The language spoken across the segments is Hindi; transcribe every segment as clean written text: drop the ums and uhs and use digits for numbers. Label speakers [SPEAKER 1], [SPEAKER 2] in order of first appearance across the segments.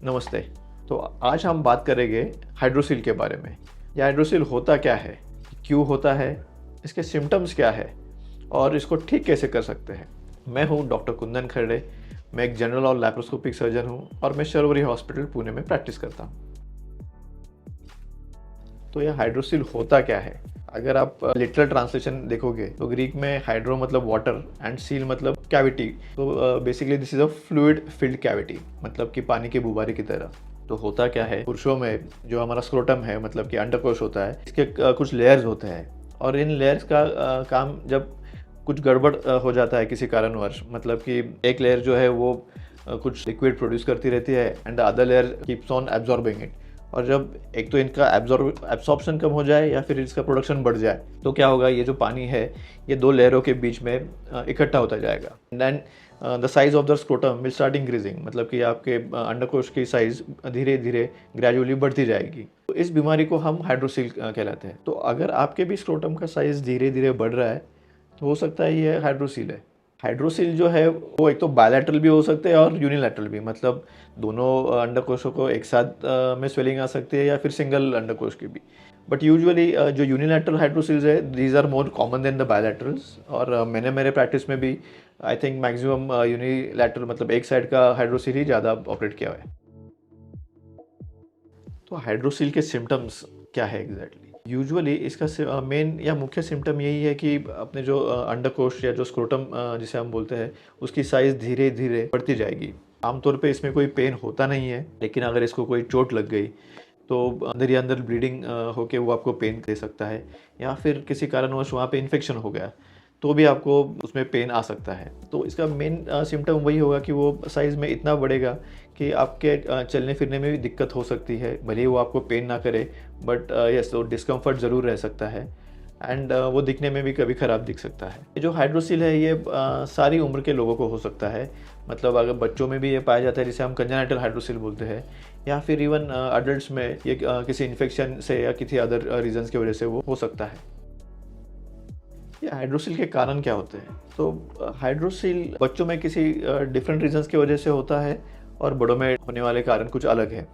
[SPEAKER 1] नमस्ते। तो आज हम बात करेंगे हाइड्रोसील के बारे में। ये हाइड्रोसील होता क्या है? क्यों होता है? इसके सिम्पटम्स क्या है? और इसको ठीक कैसे कर सकते हैं? मैं हूँ डॉक्टर कुंदन खरड़े। मैं एक जनरल और लैप्रोस्कोपिक सर्जन हूँ और मैं शर्वरी हॉस्पिटल पुणे में प्रैक्टिस करता हूँ। तो यह हाइड्रोसील होता क्या है? अगर आप लिटरल ट्रांसलेशन देखोगे तो ग्रीक में हाइड्रो मतलब वाटर एंड सील मतलब कैविटी। तो basically this is a fluid filled cavity, मतलब कि पानी के बुबारे की तरह। तो होता क्या है, पुरुषों में जो हमारा स्क्रोटम है मतलब कि अंडकोश होता है, इसके कुछ लेयर्स होते हैं और इन लेयर्स का काम जब कुछ गड़बड़ हो जाता है किसी कारणवश, मतलब कि एक लेयर जो है वो कुछ लिक्विड प्रोड्यूस करती रहती है and the other layer keeps on absorbing it. और जब एक तो इनका एब्सॉर्प्शन कम हो जाए या फिर इसका प्रोडक्शन बढ़ जाए तो क्या होगा, ये जो पानी है ये दो लेयरों के बीच में इकट्ठा होता जाएगा। Then the size of the scrotum will start increasing, मतलब कि आपके अंडकोश की साइज धीरे धीरे ग्रेजुअली बढ़ती जाएगी। तो इस बीमारी को हम हाइड्रोसील कहलाते हैं। तो अगर आपके भी स्क्रोटम का साइज धीरे धीरे बढ़ रहा है तो हो सकता है ये हाइड्रोसील है। हाइड्रोसील जो है वो एक तो बायलैटरल भी हो सकते हैं और यूनिलैटरल भी, मतलब दोनों अंडकोशों को एक साथ में स्वेलिंग आ सकती है या फिर सिंगल अंडकोश की भी। बट यूजुअली जो यूनिलैटरल हाइड्रोसील्स है these are more common than the bilaterals. और मैंने मेरे प्रैक्टिस में भी आई थिंक मैक्सिमम यूनिलैटरल मतलब एक साइड का हाइड्रोसील ही ज़्यादा ऑपरेट किया हुआ है। तो हाइड्रोसील के सिम्टम्स क्या है एग्जैक्टली? यूजुअली इसका मेन या मुख्य सिम्टम यही है कि अपने जो अंडकोश या जो स्क्रोटम जिसे हम बोलते हैं उसकी साइज़ धीरे धीरे बढ़ती जाएगी। आमतौर पे इसमें कोई पेन होता नहीं है, लेकिन अगर इसको कोई चोट लग गई तो अंदर ही अंदर ब्लीडिंग होके वो आपको पेन दे सकता है, या फिर किसी कारणवश वहाँ पे इन्फेक्शन हो गया तो भी आपको उसमें पेन आ सकता है। तो इसका मेन सिम्टम वही होगा कि वो साइज़ में इतना बढ़ेगा कि आपके चलने फिरने में भी दिक्कत हो सकती है। भले ही वो आपको पेन ना करे बट यस वो डिस्कम्फर्ट ज़रूर रह सकता है एंड वो दिखने में भी कभी ख़राब दिख सकता है। ये जो हाइड्रोसील है ये सारी उम्र के लोगों को हो सकता है, मतलब अगर बच्चों में भी ये पाया जाता है जिसे हम कंजेनिटल हाइड्रोसील बोलते हैं, या फिर इवन अडल्ट्स में ये किसी इन्फेक्शन से या किसी अदर रीजंस की वजह से वो हो सकता है। ये हाइड्रोसील के कारण क्या होते हैं? तो हाइड्रोसील बच्चों में किसी डिफरेंट रीजंस की वजह से होता है और बड़ों में होने वाले कारण कुछ अलग है।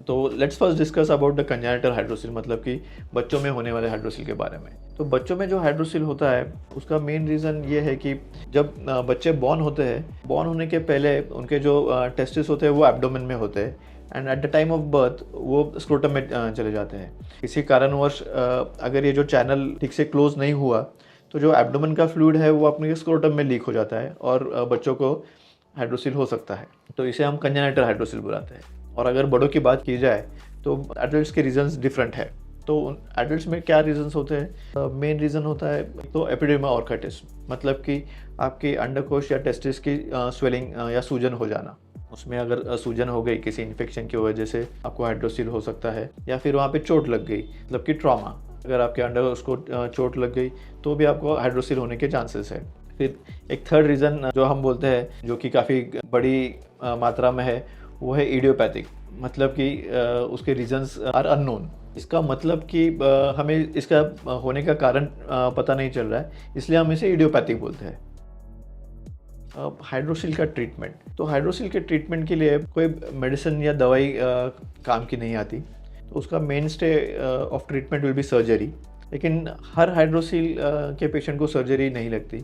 [SPEAKER 1] तो let's first discuss about the congenital hydrocele, मतलब कि बच्चों में होने वाले हाइड्रोसील के बारे में। तो बच्चों में जो हाइड्रोसील होता है उसका मेन रीज़न ये है कि जब बच्चे बॉर्न होते हैं, बॉर्न होने के पहले उनके जो टेस्टिस होते हैं वो एब्डोमेन में होते हैं and at the time of birth वो स्क्रोटम में चले जाते हैं। किसी कारणवश अगर ये जो चैनल ठीक से क्लोज नहीं हुआ तो जो एब्डोमेन का फ्लूइड है वो अपने स्क्रोटम में लीक हो जाता है और बच्चों को हाइड्रोसील हो सकता है। तो इसे हम कंजेनिटल हाइड्रोसील बुलाते हैं। और अगर बड़ों की बात की जाए तो एडल्ट्स के रीजंस डिफरेंट है। तो एडल्ट्स में क्या रीजंस होते हैं? मेन रीज़न होता है तो एपिडेमा ऑर्काइटिस, मतलब कि आपकी अंडकोश या टेस्टिस की स्वेलिंग या सूजन हो जाना। उसमें अगर सूजन हो गई किसी इन्फेक्शन की वजह से आपको हाइड्रोसील हो सकता है, या फिर वहाँ पे चोट लग गई मतलब कि ट्रॉमा, अगर आपके अंडर उसको चोट लग गई तो भी आपको हाइड्रोसील होने के चांसेस है। फिर एक थर्ड रीज़न जो हम बोलते हैं जो कि काफ़ी बड़ी मात्रा में है वो है इडियोपैथिक, मतलब कि उसके रीजंस आर अननोन। इसका मतलब कि हमें इसका होने का कारण पता नहीं चल रहा है, इसलिए हम इसे इडियोपैथिक बोलते हैं। हाइड्रोसील का ट्रीटमेंट, तो हाइड्रोसील के ट्रीटमेंट के लिए कोई मेडिसिन या दवाई काम की नहीं आती। तो उसका main stay of treatment will be surgery. लेकिन हर हाइड्रोसील के पेशेंट को सर्जरी नहीं लगती।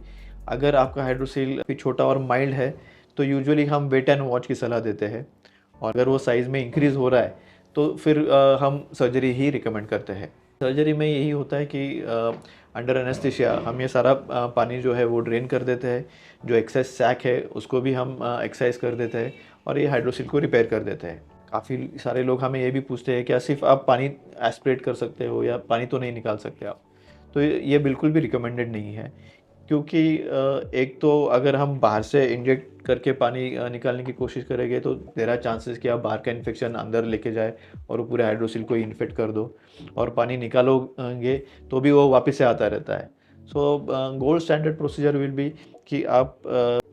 [SPEAKER 1] अगर आपका हाइड्रोसील छोटा और माइल्ड है तो यूजुअली हम वेट एंड वॉच की सलाह देते हैं, और अगर वो साइज़ में इंक्रीज़ हो रहा है तो फिर हम सर्जरी ही रिकमेंड करते हैं। सर्जरी में यही होता है कि अंडर एनेस्थीसिया हम ये सारा पानी जो है वो ड्रेन कर देते हैं। जो एक्सेस सैक है उसको भी हम एक्सरसाइज कर देते हैं और ये हाइड्रोसील को रिपेयर कर देते हैं। काफ़ी सारे लोग हमें ये भी पूछते हैं क्या सिर्फ आप पानी एस्पिरेट कर सकते हो या पानी तो नहीं निकाल सकते आप? तो ये बिल्कुल भी रिकमेंडेड नहीं है, क्योंकि एक तो अगर हम बाहर से इंजेक्ट करके पानी निकालने की कोशिश करेंगे तो देयर आर चांसेस कि आप बाहर का इन्फेक्शन अंदर लेके जाए और वो पूरे हाइड्रोसील को इन्फेक्ट कर दो, और पानी निकालोगे तो भी वो वापस से आता रहता है। So gold standard procedure will be कि आप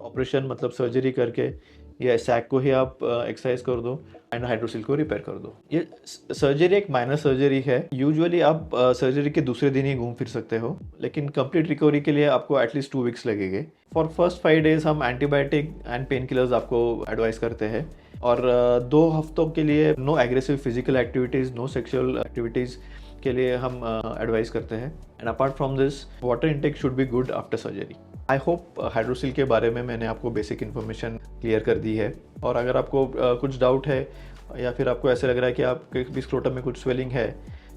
[SPEAKER 1] ऑपरेशन मतलब सर्जरी करके या सैक को ही आप एक्सरसाइज कर दो एंड हाइड्रोसिल को रिपेयर कर दो। ये सर्जरी एक माइनर सर्जरी है। यूजुअली आप सर्जरी के दूसरे दिन ही घूम फिर सकते हो, लेकिन कंप्लीट रिकवरी के लिए आपको एटलीस्ट 2 वीक्स लगेंगे। फॉर फर्स्ट 5 डेज हम एंटीबायोटिक एंड पेन किलर्स आपको एडवाइस करते हैं, और 2 हफ्तों के लिए no aggressive physical activities, no sexual activities के लिए हम एडवाइस करते हैं। And apart from this, water intake should be good after surgery. I hope hydrocele के बारे में मैंने आपको बेसिक इन्फॉर्मेशन क्लियर कर दी है। और अगर आपको कुछ डाउट है या फिर आपको ऐसे लग रहा है कि आपके भी स्क्रोटम में कुछ स्वेलिंग है,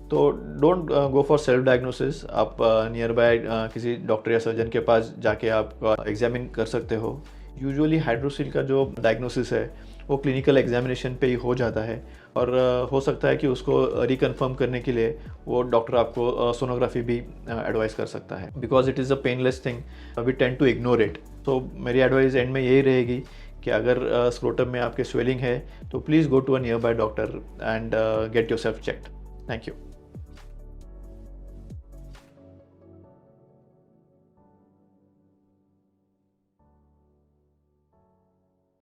[SPEAKER 1] तो don't go for self diagnosis. आप नियर बाय किसी डॉक्टर या सर्जन के पास जाके आप एग्जामिन कर सकते हो। यूजुअली हाइड्रोसिल का जो डायग्नोसिस है वो क्लिनिकल एग्जामिनेशन पे ही हो जाता है, और हो सकता है कि उसको रिकन्फर्म करने के लिए वो डॉक्टर आपको सोनोग्राफी भी एडवाइस कर सकता है। Because it is a painless thing, we tend to ignore it. तो मेरी एडवाइस एंड में यही रहेगी कि अगर स्क्रोटम में आपके स्वेलिंग है तो please go to a nearby doctor and get yourself checked. Thank you.